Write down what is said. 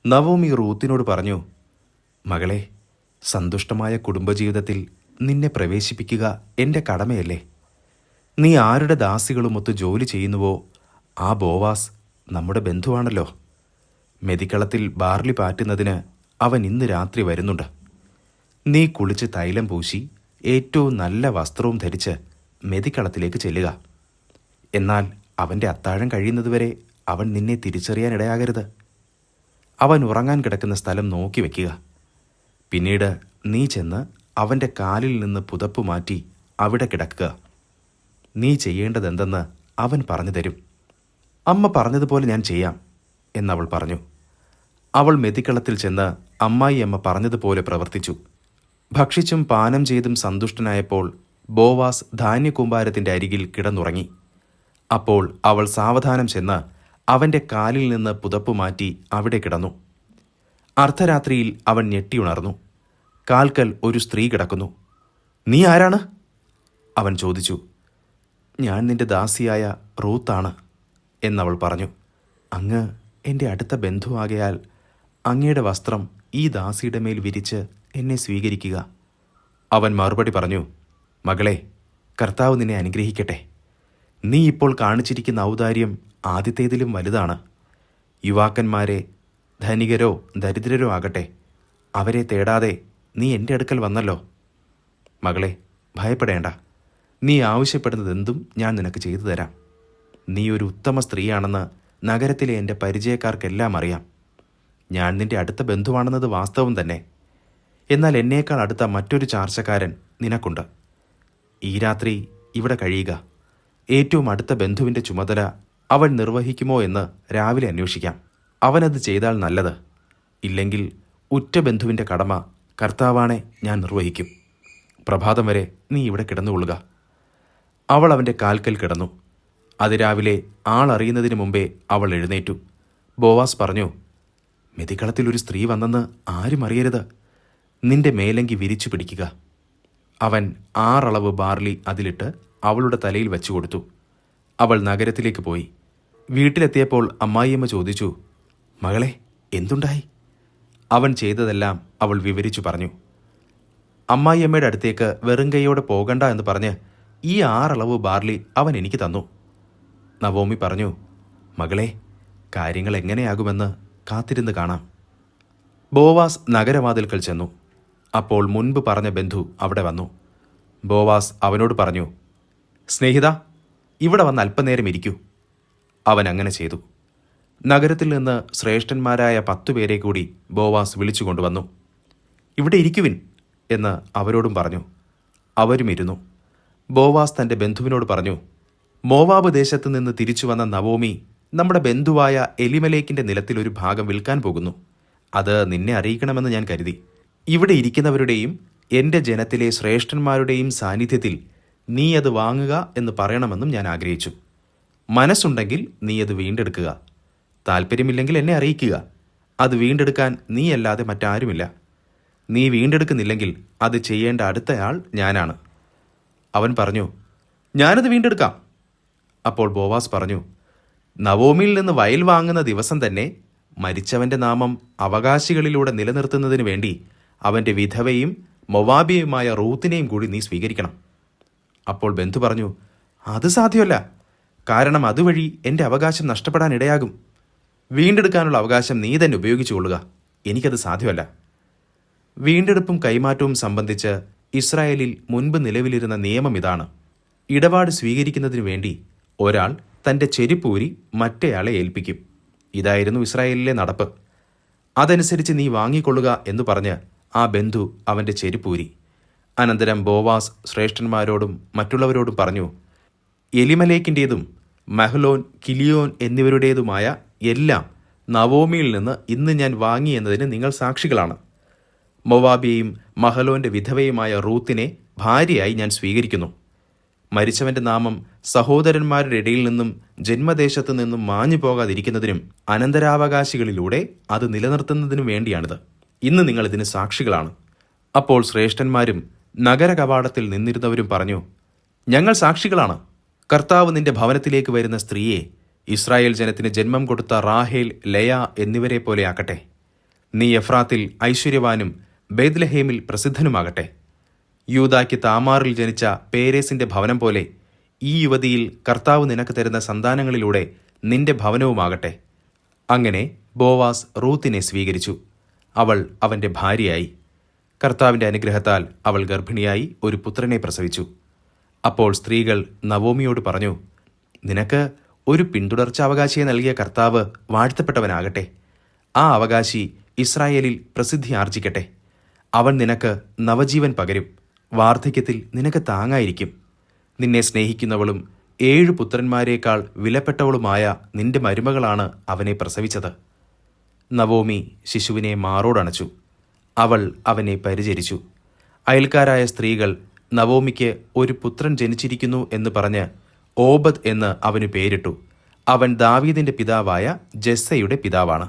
Naomi റൂത്തിനോട് പറഞ്ഞു, മകളെ, സന്തുഷ്ടമായ കുടുംബജീവിതത്തിൽ നിന്നെ പ്രവേശിപ്പിക്കുക എൻ്റെ കടമയല്ലേ? നീ ആരുടെ ദാസികളുമൊത്ത് ജോലി ചെയ്യുന്നുവോ ആ ബോവാസ് നമ്മുടെ ബന്ധുവാണല്ലോ. മെതിക്കളത്തിൽ ബാർലി പാറ്റുന്നതിന് അവൻ ഇന്ന് രാത്രി വരുന്നുണ്ട്. നീ കുളിച്ച് തൈലം പൂശി ഏറ്റവും നല്ല വസ്ത്രവും ധരിച്ച് മെതിക്കളത്തിലേക്ക് ചെല്ലുക. എന്നാൽ അവൻ്റെ അത്താഴം കഴിയുന്നതുവരെ അവൻ നിന്നെ തിരിച്ചറിയാനിടയാകരുത്. അവൻ ഉറങ്ങാൻ കിടക്കുന്ന സ്ഥലം നോക്കി വയ്ക്കുക. പിന്നീട് നീ ചെന്ന് അവൻ്റെ കാലിൽ നിന്ന് പുതപ്പ് മാറ്റി അവിടെ കിടക്കുക. നീ ചെയ്യേണ്ടതെന്തെന്ന് അവൻ പറഞ്ഞു തരും. അമ്മ പറഞ്ഞതുപോലെ ഞാൻ ചെയ്യാം എന്നവൾ പറഞ്ഞു. അവൾ മെതിക്കളത്തിൽ ചെന്ന് അമ്മായിയമ്മ പറഞ്ഞതുപോലെ പ്രവർത്തിച്ചു. ഭക്ഷിച്ചും പാനം ചെയ്തും സന്തുഷ്ടനായപ്പോൾ ബോവാസ് ധാന്യകൂമ്പാരത്തിൻ്റെ അരികിൽ കിടന്നുറങ്ങി. അപ്പോൾ അവൾ സാവധാനം ചെന്ന് അവൻ്റെ കാലിൽ നിന്ന് പുതപ്പ് മാറ്റി അവിടെ കിടന്നു. അർദ്ധരാത്രിയിൽ അവൻ ഞെട്ടിയുണർന്നു. കാൽക്കൽ ഒരു സ്ത്രീ കിടക്കുന്നു. നീ ആരാണ്? അവൻ ചോദിച്ചു. ഞാൻ നിന്റെ ദാസിയായ റൂത്താണ് എന്നവൾ പറഞ്ഞു. അങ്ങ് എൻ്റെ അടുത്ത ബന്ധുവാകയാൽ അങ്ങയുടെ വസ്ത്രം ഈ ദാസിയുടെ മേൽ വിരിച്ച് എന്നെ സ്വീകരിക്കുക. അവൻ മറുപടി പറഞ്ഞു, മകളെ, കർത്താവ് നിന്നെ അനുഗ്രഹിക്കട്ടെ. നീ ഇപ്പോൾ കാണിച്ചിരിക്കുന്ന ഔദാര്യം ആദ്യത്തേതിലും വലുതാണ്. യുവാക്കന്മാരെ, ധനികരോ ദരിദ്രരോ ആകട്ടെ, അവരെ തേടാതെ നീ എൻ്റെ അടുക്കൽ വന്നല്ലോ. മകളെ, ഭയപ്പെടേണ്ട. നീ ആവശ്യപ്പെടുന്നതെന്തും ഞാൻ നിനക്ക് ചെയ്തു തരാം. നീ ഒരു ഉത്തമ സ്ത്രീയാണെന്ന് നഗരത്തിലെ എൻ്റെ പരിചയക്കാർക്കെല്ലാം അറിയാം. ഞാൻ നിന്റെ അടുത്ത ബന്ധുവാണെന്നത് വാസ്തവം തന്നെ. എന്നാൽ എന്നേക്കാൾ അടുത്ത മറ്റൊരു ചാർച്ചക്കാരൻ നിനക്കുണ്ട്. ഈ രാത്രി ഇവിടെ കഴിയുക. ഏറ്റവും അടുത്ത ബന്ധുവിൻ്റെ ചുമതല അവൻ നിർവഹിക്കുമോ എന്ന് രാവിലെ അന്വേഷിക്കാം. അവനത് ചെയ്താൽ നല്ലത്. ഇല്ലെങ്കിൽ ഉറ്റ ബന്ധുവിൻ്റെ കടമ കർത്താവാണെ ഞാൻ നിർവഹിക്കും. പ്രഭാതം വരെ നീ ഇവിടെ കിടന്നുകൊള്ളുക. അവൾ അവൻ്റെ കാൽക്കൽ കിടന്നു. അതിരാവിലെ ആളറിയുന്നതിന് മുമ്പേ അവൾ എഴുന്നേറ്റു. ബോവാസ് പറഞ്ഞു, മെതിക്കളത്തിൽ ഒരു സ്ത്രീ വന്നെന്ന് ആരും അറിയരുത്. നിന്റെ മേലങ്കി വിരിച്ചു പിടിക്കുക. അവൻ 6 അളവ് ബാർലി അതിലിട്ട് അവളുടെ തലയിൽ വെച്ചു കൊടുത്തു. അവൾ നഗരത്തിലേക്ക് പോയി. വീട്ടിലെത്തിയപ്പോൾ അമ്മായിയമ്മ ചോദിച്ചു, മകളെ, എന്തുണ്ടായി? അവൻ ചെയ്തതെല്ലാം അവൾ വിവരിച്ചു പറഞ്ഞു. അമ്മായിയമ്മയുടെ അടുത്തേക്ക് വെറും കൈയോടെ പോകണ്ട എന്ന് പറഞ്ഞ് ഈ 6 അളവ് ബാർലി അവൻ എനിക്ക് തന്നു. നവോമി പറഞ്ഞു, മകളെ, കാര്യങ്ങൾ എങ്ങനെയാകുമെന്ന് കാത്തിരുന്ന് കാണാം. ബോവാസ് നഗരവാതിൽക്കൽ ചെന്നു. അപ്പോൾ മുൻപ് പറഞ്ഞ ബന്ധു അവിടെ വന്നു. ബോവാസ് അവനോട് പറഞ്ഞു, സ്നേഹിത, ഇവിടെ വന്ന് അല്പനേരം ഇരിക്കൂ. അവൻ അങ്ങനെ ചെയ്തു. നഗരത്തിൽ നിന്ന് ശ്രേഷ്ഠന്മാരായ 10 പേരെ കൂടി ബോവാസ് വിളിച്ചു കൊണ്ടുവന്നു. ഇവിടെ ഇരിക്കുവിൻ എന്ന് അവരോടും പറഞ്ഞു. അവരും ഇരുന്നു. ബോവാസ് തൻ്റെ ബന്ധുവിനോട് പറഞ്ഞു, മോവാബ് ദേശത്ത് നിന്ന് തിരിച്ചു വന്ന നവോമി നമ്മുടെ ബന്ധുവായ എലിമലേക്കിൻ്റെ നിലത്തിൽ ഒരു ഭാഗം വിൽക്കാൻ പോകുന്നു. അത് നിന്നെ അറിയിക്കണമെന്ന് ഞാൻ കരുതി. ഇവിടെ ഇരിക്കുന്നവരുടെയും എൻ്റെ ജനത്തിലെ ശ്രേഷ്ഠന്മാരുടെയും സാന്നിധ്യത്തിൽ നീ അത് വാങ്ങുക എന്ന് പറയണമെന്നും ഞാൻ ആഗ്രഹിച്ചു. മനസ്സുണ്ടെങ്കിൽ നീ അത് വീണ്ടെടുക്കുക. താല്പര്യമില്ലെങ്കിൽ എന്നെ അറിയിക്കുക. അത് വീണ്ടെടുക്കാൻ നീയല്ലാതെ മറ്റാരുമില്ല. നീ വീണ്ടെടുക്കുന്നില്ലെങ്കിൽ അത് ചെയ്യേണ്ട അടുത്തയാൾ ഞാനാണ്. അവൻ പറഞ്ഞു, ഞാനത് വീണ്ടെടുക്കാം. അപ്പോൾ ബോവാസ് പറഞ്ഞു, നവോമിയിൽ നിന്ന് വയൽ വാങ്ങുന്ന ദിവസം തന്നെ മരിച്ചവൻ്റെ നാമം അവകാശികളിലൂടെ നിലനിർത്തുന്നതിന് വേണ്ടി അവൻ്റെ വിധവയും മൊവാബിയുമായ റൂത്തിനെയും കൂടി നീ സ്വീകരിക്കണം. അപ്പോൾ ബന്ധു പറഞ്ഞു, അത് സാധ്യമല്ല. കാരണം അതുവഴി എൻ്റെ അവകാശം നഷ്ടപ്പെടാൻ ഇടയാകും. വീണ്ടെടുക്കാനുള്ള അവകാശം നീ തന്നെ ഉപയോഗിച്ചുകൊള്ളുക. എനിക്കത് സാധ്യമല്ല. വീണ്ടെടുപ്പും കൈമാറ്റവും സംബന്ധിച്ച് ഇസ്രായേലിൽ മുൻപ് നിലവിലിരുന്ന നിയമം ഇതാണ്. ഇടപാട് സ്വീകരിക്കുന്നതിനു വേണ്ടി ഒരാൾ തൻ്റെ ചെരിപ്പൂരി മറ്റേയാളെ ഏൽപ്പിക്കും. ഇതായിരുന്നു ഇസ്രായേലിലെ നടപ്പ്. അതനുസരിച്ച് നീ വാങ്ങിക്കൊള്ളുക എന്ന് പറഞ്ഞ് ആ ബന്ധു അവൻ്റെ ചെരിപ്പൂരി. അനന്തരം ബോവാസ് ശ്രേഷ്ഠന്മാരോടും മറ്റുള്ളവരോടും പറഞ്ഞു, എലിമലേക്കിൻ്റേതും മഹ്ലോൻ, കിലിയോൻ എന്നിവരുടേതുമായ എല്ലാം നവോമിയിൽ നിന്ന് ഇന്ന് ഞാൻ വാങ്ങി എന്നതിന് നിങ്ങൾ സാക്ഷികളാണ്. മൊവാബിയെയും മഹലോൻ്റെ വിധവയുമായ റൂത്തിനെ ഭാര്യയായി ഞാൻ സ്വീകരിക്കുന്നു. മരിച്ചവൻ്റെ നാമം സഹോദരന്മാരുടെ ഇടയിൽ നിന്നും ജന്മദേശത്തു നിന്നും മാഞ്ഞു പോകാതിരിക്കുന്നതിനും അനന്തരാവകാശികളിലൂടെ അത് നിലനിർത്തുന്നതിനും വേണ്ടിയാണിത്. ഇന്ന് നിങ്ങൾ ഇതിന് സാക്ഷികളാണ്. അപ്പോൾ ശ്രേഷ്ഠന്മാരും നഗര കവാടത്തിൽ നിന്നിരുന്നവരും പറഞ്ഞു, ഞങ്ങൾ സാക്ഷികളാണ്. കർത്താവ് നിന്റെ ഭവനത്തിലേക്ക് വരുന്ന സ്ത്രീയെ ഇസ്രായേൽ ജനത്തിന് ജന്മം കൊടുത്ത റാഹേൽ, ലയ എന്നിവരെ പോലെ ആക്കട്ടെ. നീ എഫ്രാത്തിൽ ഐശ്വര്യവാനും ബേത്ലഹേമിൽ പ്രസിദ്ധനുമാകട്ടെ. യൂദായ്ക്ക് താമാറിൽ ജനിച്ച പേരേസിന്റെ ഭവനം പോലെ ഈ യുവതിയിൽ കർത്താവ് നിനക്ക് തരുന്ന സന്താനങ്ങളിലൂടെ നിന്റെ ഭവനവുമാകട്ടെ. അങ്ങനെ ബോവാസ് റൂത്തിനെ സ്വീകരിച്ചു. അവൾ അവന്റെ ഭാര്യയായി. കർത്താവിന്റെ അനുഗ്രഹത്താൽ അവൾ ഗർഭിണിയായി ഒരു പുത്രനെ പ്രസവിച്ചു. അപ്പോൾ സ്ത്രീകൾ നവോമിയോട് പറഞ്ഞു, നിനക്ക് ഒരു പിന്തുടർച്ചാവകാശിയെ നൽകിയ കർത്താവ് വാഴ്ത്തപ്പെട്ടവനാകട്ടെ. ആ അവകാശി ഇസ്രായേലിൽ പ്രസിദ്ധി ആർജിക്കട്ടെ. അവൻ നിനക്ക് നവജീവൻ പകരും. വാർദ്ധക്യത്തിൽ നിനക്ക് താങ്ങായിരിക്കും. നിന്നെ സ്നേഹിക്കുന്നവളും 7 പുത്രന്മാരേക്കാൾ വിലപ്പെട്ടവളുമായ നിന്റെ മരുമകളാണ് അവനെ പ്രസവിച്ചത്. നവോമി ശിശുവിനെ മാറോടണച്ചു. അവൾ അവനെ പരിചരിച്ചു. അയൽക്കാരായ സ്ത്രീകൾ നവോമിക്ക് ഒരു പുത്രൻ ജനിച്ചിരിക്കുന്നു എന്ന് പറഞ്ഞ് ഓബദ് എന്ന് അവന് പേരിട്ടു. അവൻ ദാവീദിന്റെ പിതാവായ ജെസ്സയുടെ പിതാവാണ്.